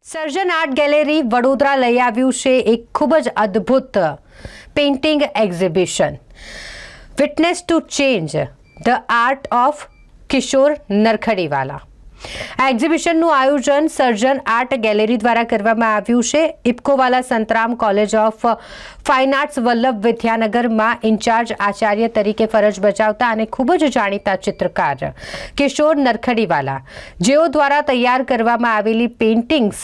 સર્જન art gallery Vadodara લઈ આવ્યું છે એક ખૂબ જ અદ્ભુત painting exhibition witness to change the art of Kishore Narkhadiwala. આ એક્ઝિબિશનનું આયોજન સર્જન આર્ટ ગેલેરી દ્વારા કરવામાં આવ્યું છે। ઇફકોવાલા Santram college of fine arts Vallabh વિદ્યાનગરમાં ઇન્ચાર્જ આચાર્ય તરીકે ફરજ બજાવતા અને ખૂબ જ જાણીતા ચિત્રકાર કિશોર નરખડીવાલા જેઓ દ્વારા તૈયાર કરવામાં આવેલી પેઇન્ટિંગ્સ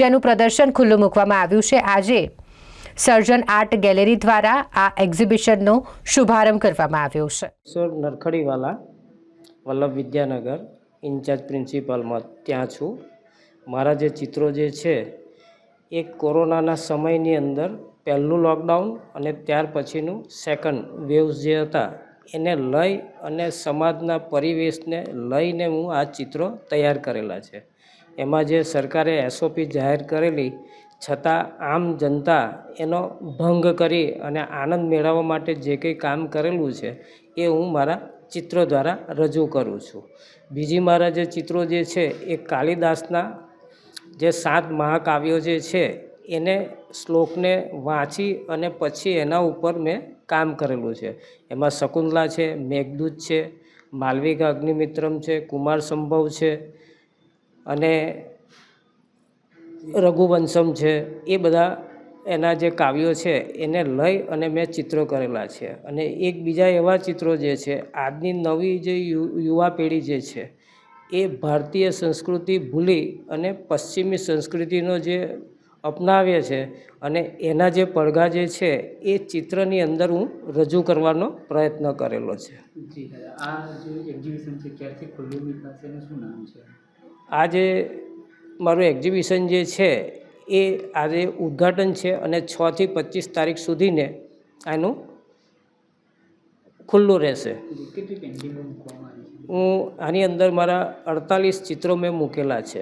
જેનું પ્રદર્શન ખુલ્લું મૂકવામાં આવ્યું છે। આજે સર્જન આર્ટ ગેલેરી દ્વારા આ એક્ઝિબિશનનો શુભારંભ કરવામાં આવ્યો છે। કિશોર નરખડીવાલા વલ્લભ વિદ્યાનગર ઇન્ચાર્જ પ્રિન્સિપાલમાં ત્યાં છું। મારા જે ચિત્રો જે છે એ કોરોનાના સમયની અંદર પહેલું લોકડાઉન અને ત્યાર પછીનું સેકન્ડ વેવ્સ જે હતા એને લઈ અને સમાજના પરિવેશને લઈને હું આ ચિત્રો તૈયાર કરેલા છે। એમાં જે સરકારે એસઓપી જાહેર કરેલી છતાં આમ જનતા એનો ભંગ કરી અને આનંદ મેળવવા માટે જે કંઈ કામ કરેલું છે એ હું મારા ચિત્રો દ્વારા રજૂ કરું છું। બીજી મારા જે ચિત્રો જે છે એ કાલિદાસના જે 7 મહાકાવ્યો જે છે એને શ્લોકને વાંચી અને પછી એના ઉપર મેં કામ કરેલું છે। એમાં શકુંતલા છે, મેઘદૂત છે, માલવિકા અગ્નિમિત્રમ છે, કુમાર સંભવ છે અને રઘુવંશમ છે। એ બધા એના જે કાવ્યો છે એને લઈ અને મેં ચિત્રો કરેલા છે। અને એક બીજા એવા ચિત્રો જે છે આજની નવી જે યુવા પેઢી જે છે એ ભારતીય સંસ્કૃતિ ભૂલી અને પશ્ચિમી સંસ્કૃતિનો જે અપનાવે છે અને એના જે પડઘા જે છે એ ચિત્રની અંદર હું રજૂ કરવાનો પ્રયત્ન કરેલો છે। આ જે એક્ઝિબિશન છે ક્યારથી ખુલ્લું મૂકાશે અને શું નામ છે? આ જે મારું એક્ઝિબિશન જે છે એ આજે ઉદ્ઘાટન છે અને 6 થી 25 તારીખ સુધીને આનું ખુલ્લું રહેશે। કેટલી પેઇન્ટિંગો મૂકવામાં આવી છે? હું આની અંદર મારા 48 ચિત્રો મેં મૂકેલા છે।